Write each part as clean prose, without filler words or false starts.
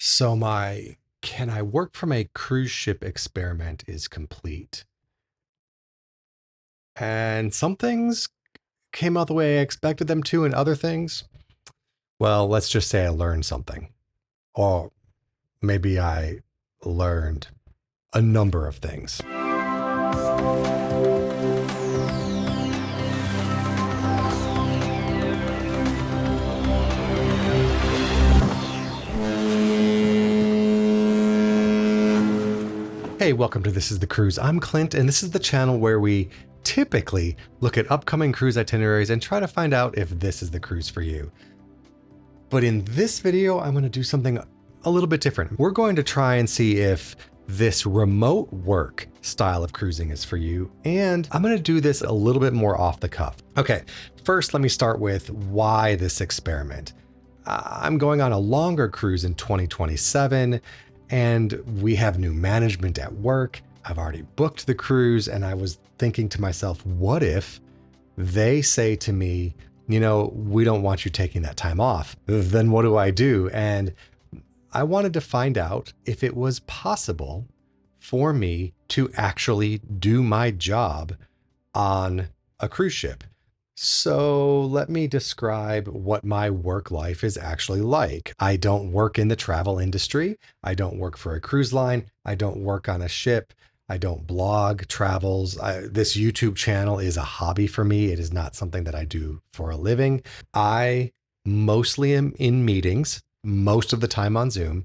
So my can I work from a cruise ship experiment is complete. And some things came out the way I expected them to, and other things, well, let's just say I learned something. Or maybe I learned a number of things. Hey, welcome to This is the Cruise. I'm Clint, and this is the channel where we typically look at upcoming cruise itineraries and try to find out if this is the cruise for you. But in this video, I'm going to do something a little bit different. We're going to try and see if this remote work style of cruising is for you, and I'm going to do this a little bit more off the cuff. Okay, first let me start with why this experiment. I'm going on a longer cruise in 2027, and we have new management at work. I've already booked the cruise, and I was thinking to myself, what if they say to me, we don't want you taking that time off? Then what do I do? And I wanted to find out if it was possible for me to actually do my job on a cruise ship. So let me describe what my work life is actually like. I don't work in the travel industry. I don't work for a cruise line. I don't work on a ship. I don't blog travels. This YouTube channel is a hobby for me. It is not something that I do for a living. I mostly am in meetings, most of the time on Zoom.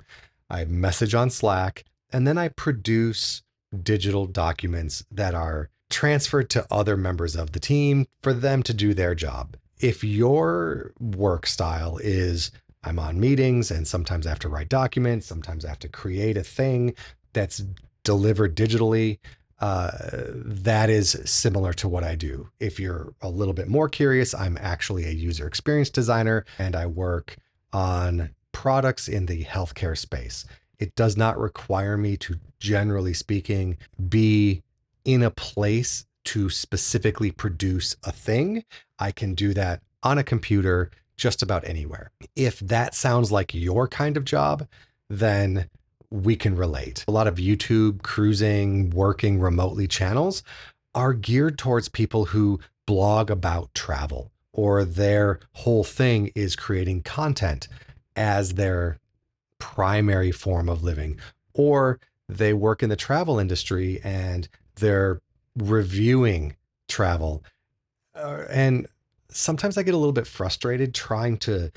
I message on Slack, and then I produce digital documents that are transferred to other members of the team for them to do their job. If your work style is I'm on meetings and sometimes I have to write documents, sometimes I have to create a thing that's delivered digitally, that is similar to what I do. If you're a little bit more curious, I'm actually a user experience designer and I work on products in the healthcare space. It does not require me to, generally speaking, be in a place to specifically produce a thing. I can do that on a computer just about anywhere. If that sounds like your kind of job, then we can relate. A lot of YouTube cruising, working remotely channels are geared towards people who blog about travel, or their whole thing is creating content as their primary form of living, or they work in the travel industry and they're reviewing travel. And sometimes I get a little bit frustrated trying to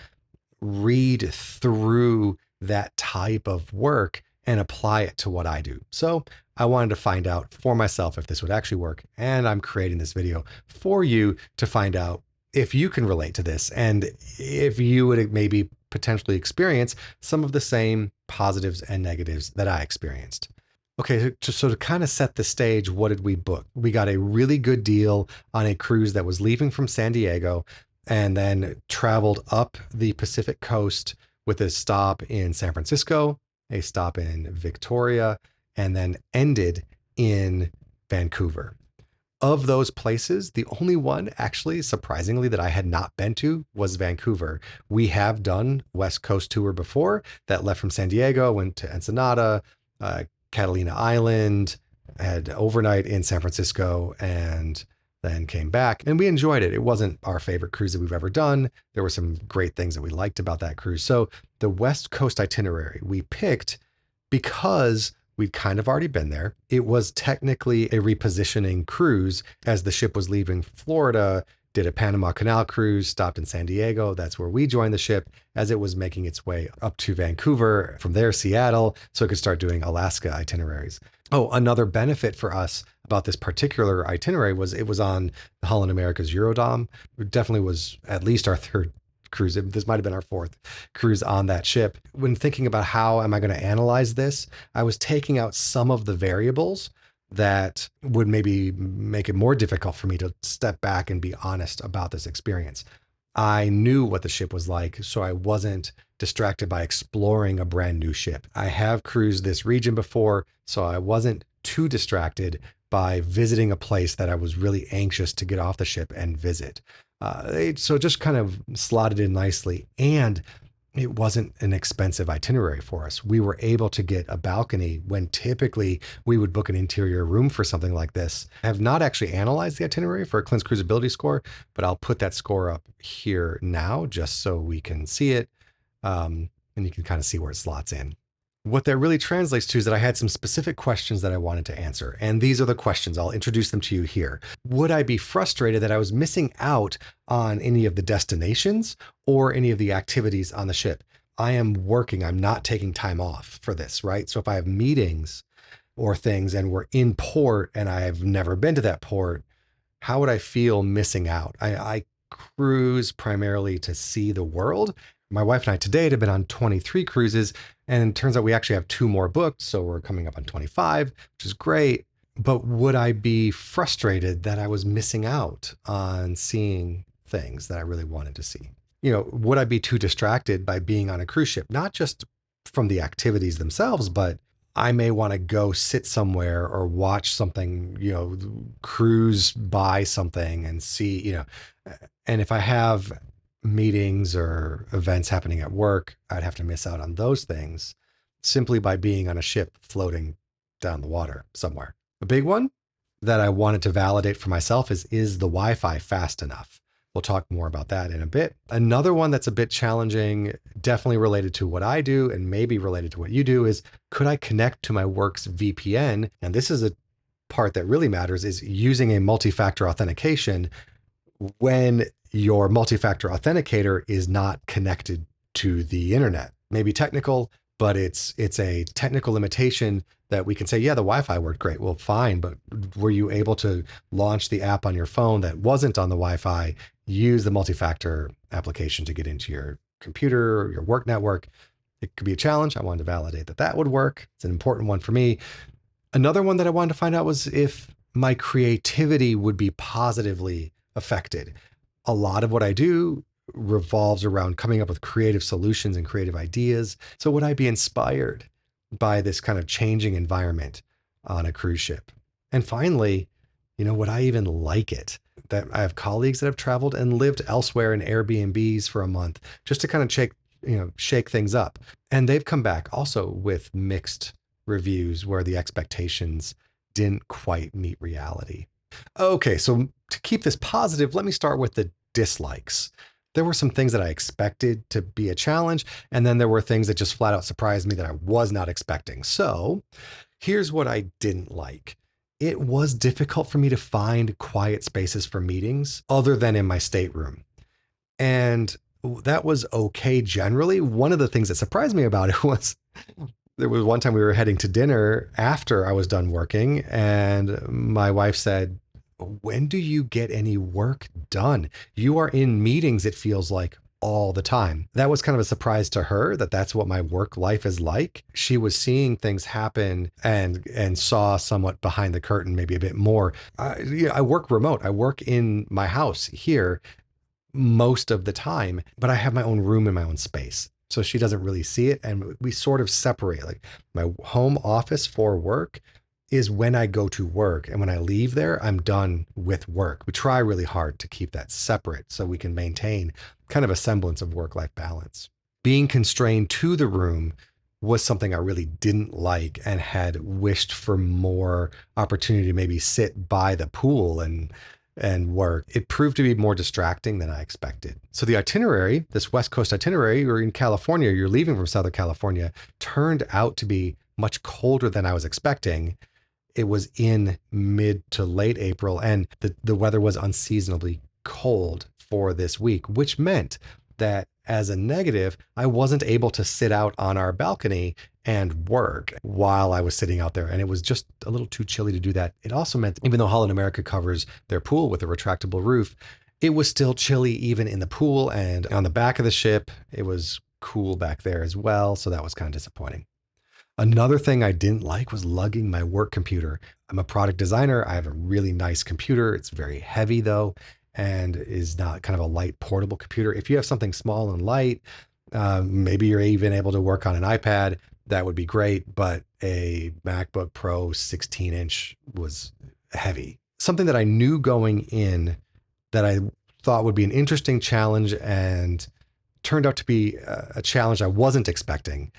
read through that type of work and apply it to what I do. So I wanted to find out for myself if this would actually work. And I'm creating this video for you to find out if you can relate to this and if you would maybe potentially experience some of the same positives and negatives that I experienced. Okay, so to kind of set the stage, what did we book? We got a really good deal on a cruise that was leaving from San Diego and then traveled up the Pacific coast with a stop in San Francisco, a stop in Victoria, and then ended in Vancouver. Of those places, the only one actually, surprisingly, that I had not been to was Vancouver. We have done West Coast tour before that left from San Diego, went to Ensenada, Catalina Island, had overnight in San Francisco, and then came back. And we enjoyed it. It wasn't our favorite cruise that we've ever done. There were some great things that we liked about that cruise. So the West Coast itinerary we picked because we'd kind of already been there. It was technically a repositioning cruise as the ship was leaving Florida, did a Panama Canal cruise, stopped in San Diego. That's where we joined the ship as it was making its way up to Vancouver, from there Seattle, so it could start doing Alaska itineraries. Oh, another benefit for us about this particular itinerary was it was on Holland America's Eurodom. It definitely was at least our third cruise. This might have been our fourth cruise on that ship. When thinking about how am I going to analyze this, I was taking out some of the variables that would maybe make it more difficult for me to step back and be honest about this experience. I knew what the ship was like, so I wasn't distracted by exploring a brand new ship. I have cruised this region before, so I wasn't too distracted by visiting a place that I was really anxious to get off the ship and visit. So it just kind of slotted in nicely. And it wasn't an expensive itinerary for us. We were able to get a balcony when typically we would book an interior room for something like this. I have not actually analyzed the itinerary for Clint's cruisability score, but I'll put that score up here now just so we can see it. And you can kind of see where it slots in. What that really translates to is that I had some specific questions that I wanted to answer. And these are the questions. I'll introduce them to you here. Would I be frustrated that I was missing out on any of the destinations or any of the activities on the ship? I am working. I'm not taking time off for this, right? So if I have meetings or things and we're in port and I've never been to that port, how would I feel missing out? I cruise primarily to see the world. My wife and I to date have been on 23 cruises, and it turns out we actually have 2 more booked. So we're coming up on 25, which is great. But would I be frustrated that I was missing out on seeing things that I really wanted to see? Would I be too distracted by being on a cruise ship? Not just from the activities themselves, but I may want to go sit somewhere or watch something, cruise by something and see, and if I have meetings or events happening at work, I'd have to miss out on those things simply by being on a ship floating down the water somewhere. A big one that I wanted to validate for myself is the Wi-Fi fast enough? We'll talk more about that in a bit. Another one that's a bit challenging, definitely related to what I do and maybe related to what you do, is could I connect to my work's VPN? And this is a part that really matters, is using a multi-factor authentication when your multi-factor authenticator is not connected to the internet. Maybe technical, but it's a technical limitation that we can say, yeah, the Wi-Fi worked great. Well, fine, but were you able to launch the app on your phone that wasn't on the Wi-Fi, use the multi-factor application to get into your computer or your work network? It could be a challenge. I wanted to validate that that would work. It's an important one for me. Another one that I wanted to find out was if my creativity would be positively affected. A lot of what I do revolves around coming up with creative solutions and creative ideas. So would I be inspired by this kind of changing environment on a cruise ship? And finally, would I even like it? That I have colleagues that have traveled and lived elsewhere in Airbnbs for a month just to kind of shake things up. And they've come back also with mixed reviews where the expectations didn't quite meet reality. Okay, so to keep this positive, let me start with the dislikes. There were some things that I expected to be a challenge, and then there were things that just flat out surprised me that I was not expecting. So here's what I didn't like. It was difficult for me to find quiet spaces for meetings other than in my stateroom. And that was okay generally. One of the things that surprised me about it was there was one time we were heading to dinner after I was done working, and my wife said, "When do you get any work done? You are in meetings, it feels like, all the time." That was kind of a surprise to her that that's what my work life is like. She was seeing things happen and saw somewhat behind the curtain, maybe a bit more. I work remote. I work in my house here most of the time, but I have my own room and my own space. So she doesn't really see it. And we sort of separate. Like my home office for work is when I go to work. And when I leave there, I'm done with work. We try really hard to keep that separate so we can maintain kind of a semblance of work-life balance. Being constrained to the room was something I really didn't like and had wished for more opportunity to maybe sit by the pool and work. It proved to be more distracting than I expected. So the itinerary, this West Coast itinerary, you're in California, you're leaving from Southern California, turned out to be much colder than I was expecting. It was in mid to late April, and the weather was unseasonably cold for this week, which meant that as a negative, I wasn't able to sit out on our balcony and work while I was sitting out there. And it was just a little too chilly to do that. It also meant, even though Holland America covers their pool with a retractable roof, it was still chilly even in the pool, and on the back of the ship, it was cool back there as well. So that was kind of disappointing. Another thing I didn't like was lugging my work computer. I'm a product designer. I have a really nice computer. It's very heavy though, and is not kind of a light portable computer. If you have something small and light, maybe you're even able to work on an iPad, that would be great. But a MacBook Pro 16-inch was heavy. Something that I knew going in that I thought would be an interesting challenge and turned out to be a challenge I wasn't expecting.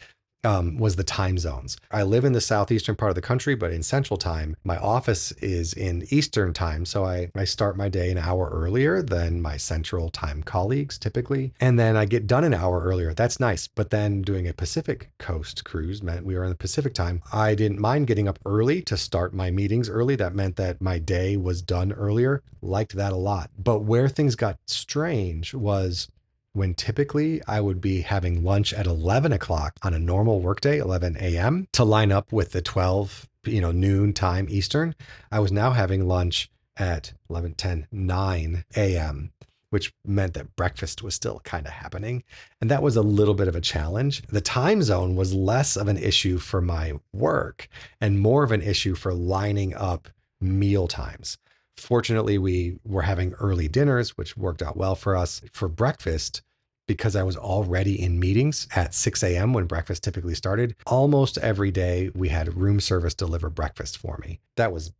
Was the time zones. I live in the southeastern part of the country, but in Central Time, my office is in Eastern Time. So I start my day an hour earlier than my Central Time colleagues typically. And then I get done an hour earlier. That's nice. But then doing a Pacific Coast cruise meant we were in the Pacific Time. I didn't mind getting up early to start my meetings early. That meant that my day was done earlier. Liked that a lot. But where things got strange was when typically I would be having lunch at 11 o'clock on a normal workday, 11 a.m., to line up with the 12, noon time Eastern. I was now having lunch at 11, 10, 9 a.m., which meant that breakfast was still kind of happening. And that was a little bit of a challenge. The time zone was less of an issue for my work and more of an issue for lining up meal times. Fortunately, we were having early dinners, which worked out well for us. For breakfast, because I was already in meetings at 6 a.m. when breakfast typically started, almost every day we had room service deliver breakfast for me. That was,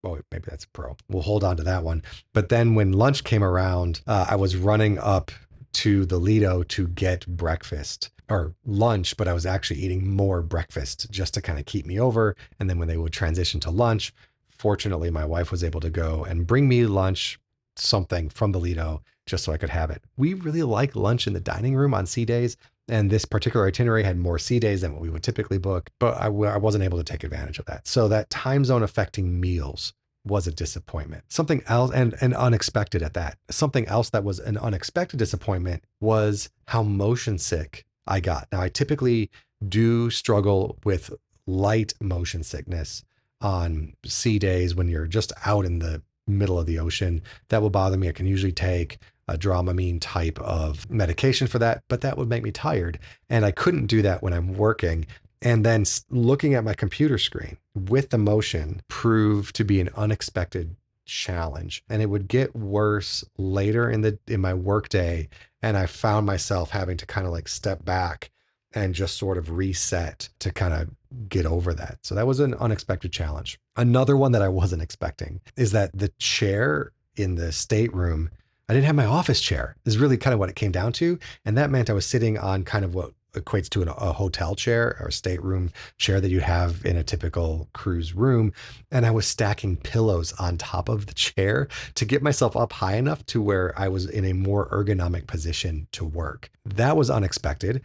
oh, maybe that's a pro. We'll hold on to that one. But then when lunch came around, I was running up to the Lido to get breakfast or lunch, but I was actually eating more breakfast just to kind of keep me over. And then when they would transition to lunch, fortunately, my wife was able to go and bring me lunch, something from the Lido, just so I could have it. We really like lunch in the dining room on sea days. And this particular itinerary had more sea days than what we would typically book, but I wasn't able to take advantage of that. So that time zone affecting meals was a disappointment. Something else, and unexpected at that. Something else that was an unexpected disappointment was how motion sick I got. Now, I typically do struggle with light motion sickness on sea days when you're just out in the middle of the ocean. That will bother me. I can usually take a Dramamine type of medication for that, but that would make me tired. And I couldn't do that when I'm working. And then looking at my computer screen with the motion proved to be an unexpected challenge. And it would get worse later in my workday. And I found myself having to kind of like step back and just sort of reset to kind of get over that. So that was an unexpected challenge. Another one that I wasn't expecting is that the chair in the stateroom, I didn't have my office chair, is really kind of what it came down to. And that meant I was sitting on kind of what equates to a hotel chair or a stateroom chair that you have in a typical cruise room. And I was stacking pillows on top of the chair to get myself up high enough to where I was in a more ergonomic position to work. That was unexpected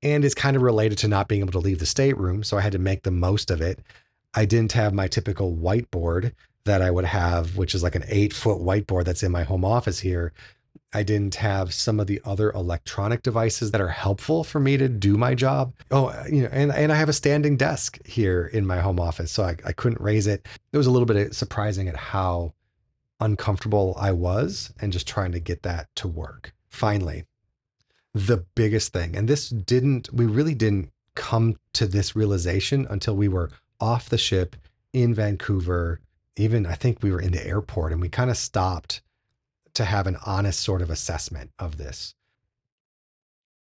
and is kind of related to not being able to leave the stateroom. So I had to make the most of it. I didn't have my typical whiteboard that I would have, which is like an 8-foot whiteboard that's in my home office here. I didn't have some of the other electronic devices that are helpful for me to do my job. Oh, and I have a standing desk here in my home office, so I couldn't raise it. It was a little bit surprising at how uncomfortable I was and just trying to get that to work. Finally, the biggest thing, and we really didn't come to this realization until we were off the ship in Vancouver. Even I think we were in the airport and we kind of stopped to have an honest sort of assessment of this.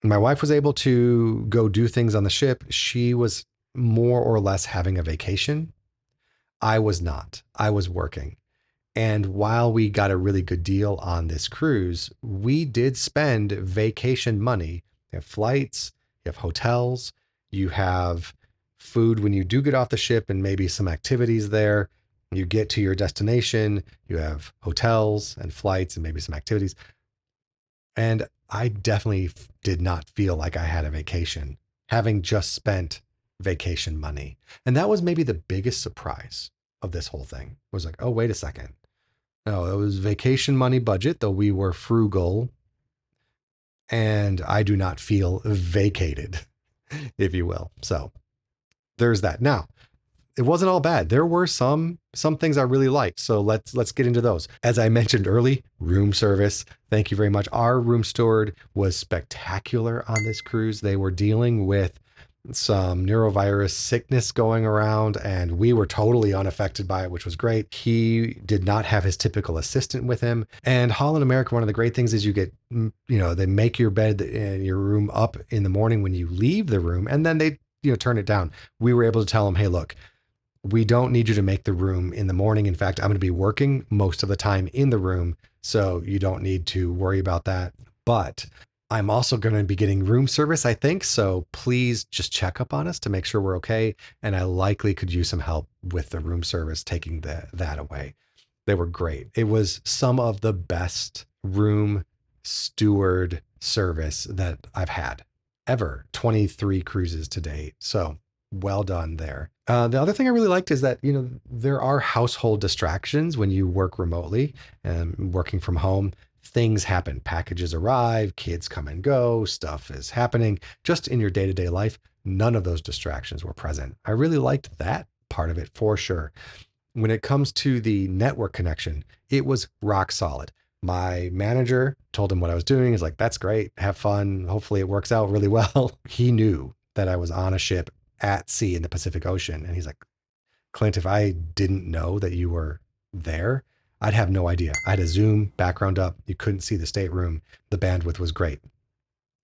My wife was able to go do things on the ship. She was more or less having a vacation. I was not. I was working. And while we got a really good deal on this cruise, we did spend vacation money. You have flights, you have hotels, you have food when you do get off the ship and maybe some activities there. You get to your destination, you have hotels and flights and maybe some activities. And I definitely did not feel like I had a vacation, having just spent vacation money. And that was maybe the biggest surprise of this whole thing. Was like, oh, wait a second. No, it was vacation money budget, though we were frugal. And I do not feel vacated, if you will. So there's that. Now, it wasn't all bad. There were some things I really liked. So let's get into those. As I mentioned early, room service. Thank you very much. Our room steward was spectacular on this cruise. They were dealing with some neurovirus sickness going around, and we were totally unaffected by it, which was great. He did not have his typical assistant with him. And Holland America, one of the great things is you get, they make your bed in your room up in the morning when you leave the room, and then they, turn it down. We were able to tell him, hey, look, we don't need you to make the room in the morning. In fact, I'm going to be working most of the time in the room, so you don't need to worry about that. But I'm also going to be getting room service, I think. So please just check up on us to make sure we're okay. And I likely could use some help with the room service taking that away. They were great. It was some of the best room steward service that I've had ever. 23 cruises to date. So well done there. The other thing I really liked is that, there are household distractions when you work remotely and working from home. Things happen, packages arrive, kids come and go, stuff is happening just in your day to day life. None of those distractions were present. I really liked that part of it for sure. When it comes to the network connection, it was rock solid. My manager told him what I was doing. He's like, that's great. Have fun. Hopefully it works out really well. He knew that I was on a ship at sea in the Pacific Ocean. And he's like, Clint, if I didn't know that you were there, I'd have no idea. I had a Zoom background up. You couldn't see the stateroom. The bandwidth was great.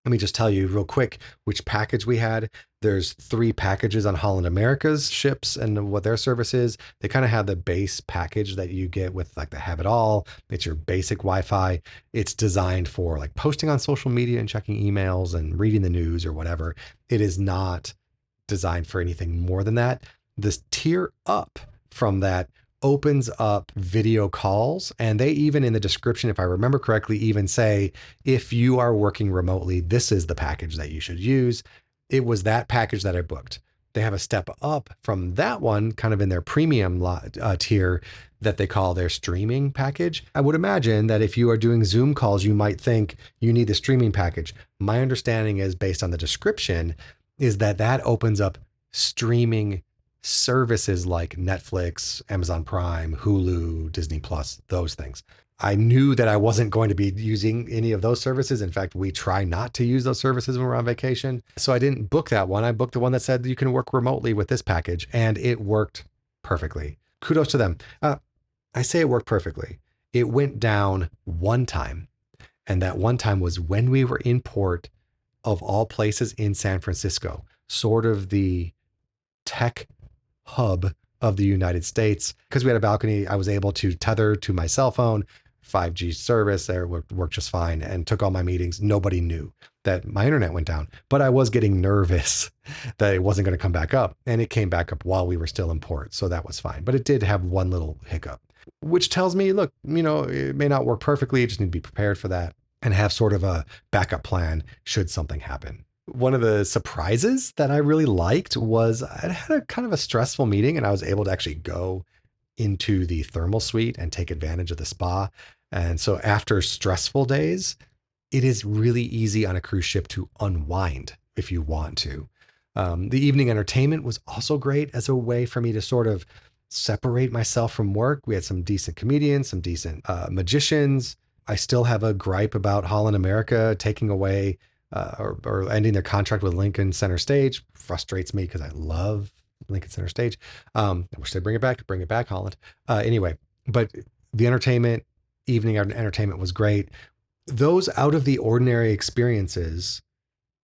Let me just tell you real quick which package we had. There's 3 packages on Holland America's ships and what their service is. They kind of have the base package that you get with like the Have It All. It's your basic Wi-Fi. It's designed for like posting on social media and checking emails and reading the news or whatever. It is not designed for anything more than that. This tier up from that opens up video calls. And they even in the description, if I remember correctly, even say, if you are working remotely, this is the package that you should use. It was that package that I booked. They have a step up from that one, kind of in their premium tier that they call their streaming package. I would imagine that if you are doing Zoom calls, you might think you need the streaming package. My understanding is based on the description is that that opens up streaming services like Netflix, Amazon Prime, Hulu, Disney Plus, those things. I knew that I wasn't going to be using any of those services. In fact, we try not to use those services when we're on vacation. So I didn't book that one. I booked the one that said you can work remotely with this package, and it worked perfectly. Kudos to them. I say it worked perfectly. It went down one time, and that one time was when we were in port of all places in San Francisco, sort of the tech hub of the United States. Because we had a balcony, I was able to tether to my cell phone. 5G service there worked just fine and took all my meetings. Nobody knew that my internet went down, but I was getting nervous that it wasn't going to come back up. And it came back up while we were still in port. So that was fine. But it did have one little hiccup, which tells me, look, it may not work perfectly. You just need to be prepared for that and have sort of a backup plan should something happen. One of the surprises that I really liked was I had a kind of a stressful meeting and I was able to actually go into the thermal suite and take advantage of the spa. And so after stressful days, it is really easy on a cruise ship to unwind if you want to. The evening entertainment was also great as a way for me to sort of separate myself from work. We had some decent comedians, some decent magicians. I still have a gripe about Holland America taking away or ending their contract with Lincoln Center Stage. Frustrates me because I love Lincoln Center Stage. I wish they'd bring it back, Holland. Anyway, but the evening entertainment was great. Those out of the ordinary experiences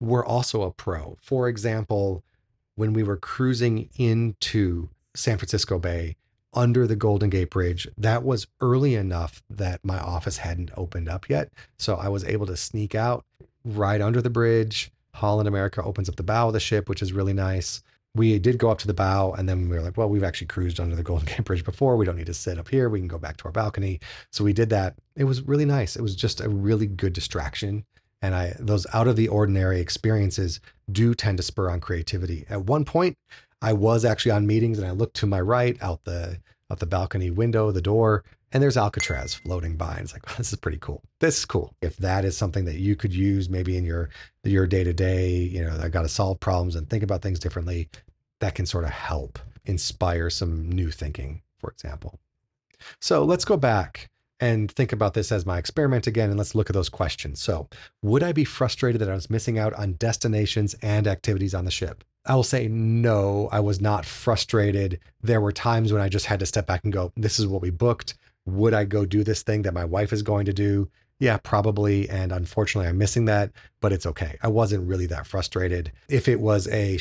were also a pro. For example, when we were cruising into San Francisco Bay under the Golden Gate Bridge, that was early enough that my office hadn't opened up yet. So I was able to sneak out right under the bridge. Holland America opens up the bow of the ship, which is really nice. We did go up to the bow and then we were like, well, we've actually cruised under the Golden Gate Bridge before. We don't need to sit up here. We can go back to our balcony. So we did that. It was really nice. It was just a really good distraction. And those out of the ordinary experiences do tend to spur on creativity. At one point, I was actually on meetings and I looked to my right out the balcony window, the door, and there's Alcatraz floating by. And it's like, oh, this is pretty cool. This is cool. If that is something that you could use maybe in your day to day, I got to solve problems and think about things differently, that can sort of help inspire some new thinking, for example. So let's go back and think about this as my experiment again, and let's look at those questions. So would I be frustrated that I was missing out on destinations and activities on the ship? I will say no, I was not frustrated. There were times when I just had to step back and go, this is what we booked. Would I go do this thing that my wife is going to do? Yeah, probably. And unfortunately, I'm missing that, but it's okay. I wasn't really that frustrated. If it was a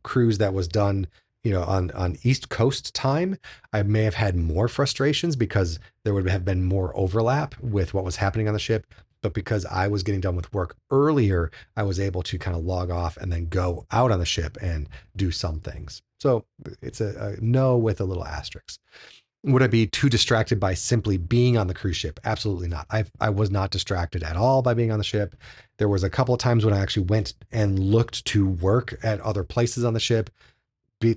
cruise that was done, on East Coast time, I may have had more frustrations because there would have been more overlap with what was happening on the ship. But because I was getting done with work earlier, I was able to kind of log off and then go out on the ship and do some things. So it's a no with a little asterisk. Would I be too distracted by simply being on the cruise ship? Absolutely not. I was not distracted at all by being on the ship. There was a couple of times when I actually went and looked to work at other places on the ship,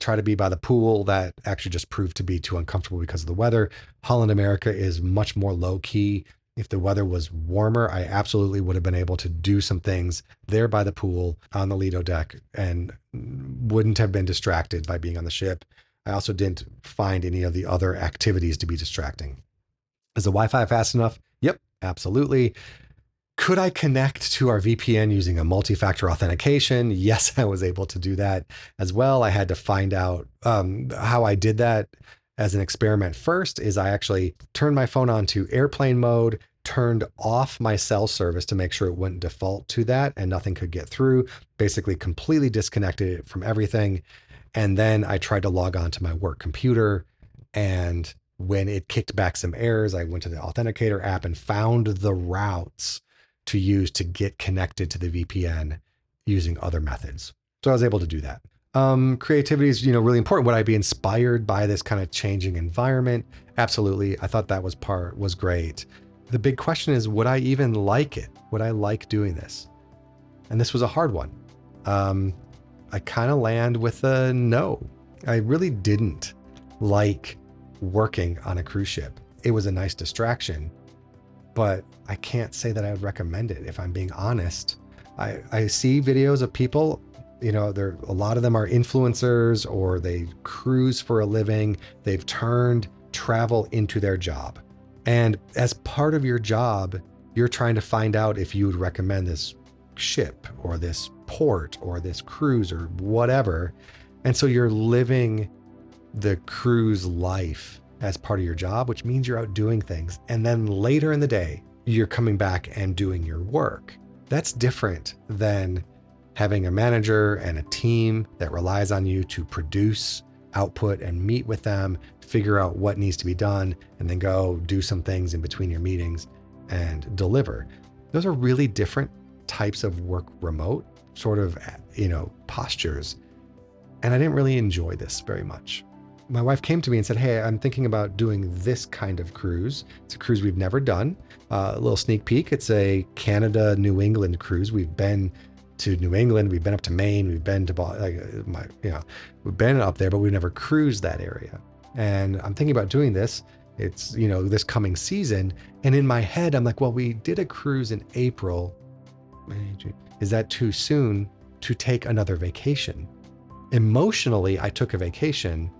try to be by the pool. That actually just proved to be too uncomfortable because of the weather. Holland America is much more low key. If the weather was warmer, I absolutely would have been able to do some things there by the pool on the Lido deck and wouldn't have been distracted by being on the ship. I also didn't find any of the other activities to be distracting. Is the Wi-Fi fast enough? Yep, absolutely. Could I connect to our VPN using a multi-factor authentication? Yes, I was able to do that as well. I had to find out how I did that as an experiment. First is I actually turned my phone on to airplane mode, turned off my cell service to make sure it wouldn't default to that and nothing could get through, basically completely disconnected it from everything. And then I tried to log on to my work computer. And when it kicked back some errors, I went to the Authenticator app and found the routes to use to get connected to the VPN using other methods. So I was able to do that. Creativity is, really important. Would I be inspired by this kind of changing environment? Absolutely. I thought that was great. The big question is, would I even like it? Would I like doing this? And this was a hard one. I kind of land with a no. I really didn't like working on a cruise ship. It was a nice distraction, but I can't say that I would recommend it if I'm being honest. I see videos of people, a lot of them are influencers or they cruise for a living. They've turned travel into their job. And as part of your job, you're trying to find out if you would recommend this ship or this port or this cruise or whatever. And so you're living the cruise life as part of your job, which means you're out doing things. And then later in the day, you're coming back and doing your work. That's different than having a manager and a team that relies on you to produce output and meet with them, figure out what needs to be done, and then go do some things in between your meetings and deliver. Those are really different types of work remote, sort of, postures. And I didn't really enjoy this very much. My wife came to me and said, hey, I'm thinking about doing this kind of cruise. It's a cruise we've never done. A little sneak peek. It's a Canada, New England cruise. We've been to New England. We've been up to Maine. We've been to, we've been up there, but we've never cruised that area. And I'm thinking about doing this. It's, this coming season. And in my head, I'm like, well, we did a cruise in April. Is that too soon to take another vacation? Emotionally, I took a vacation.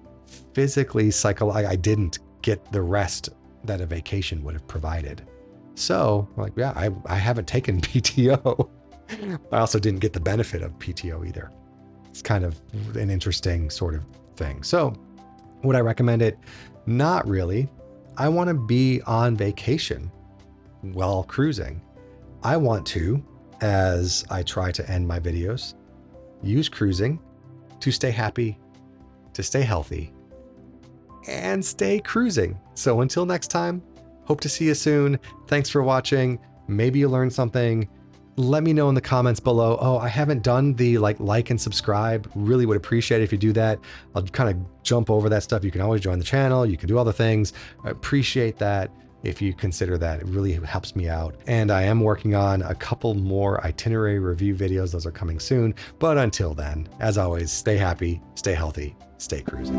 Physically, I didn't get the rest that a vacation would have provided. So, I haven't taken PTO. I also didn't get the benefit of PTO either. It's kind of an interesting sort of thing. So, would I recommend it? Not really. I want to be on vacation while cruising. I want to, as I try to end my videos, use cruising to stay happy, to stay healthy, and stay cruising. So until next time, hope to see you soon. Thanks for watching. Maybe you learned something. Let me know in the comments below. Oh, I haven't done the like and subscribe. Really would appreciate it if you do that. I'll kind of jump over that stuff. You can always join the channel. You can do other things. I appreciate that if you consider that. It really helps me out. And I am working on a couple more itinerary review videos. Those are coming soon. But until then, as always, stay happy, stay healthy, stay cruising.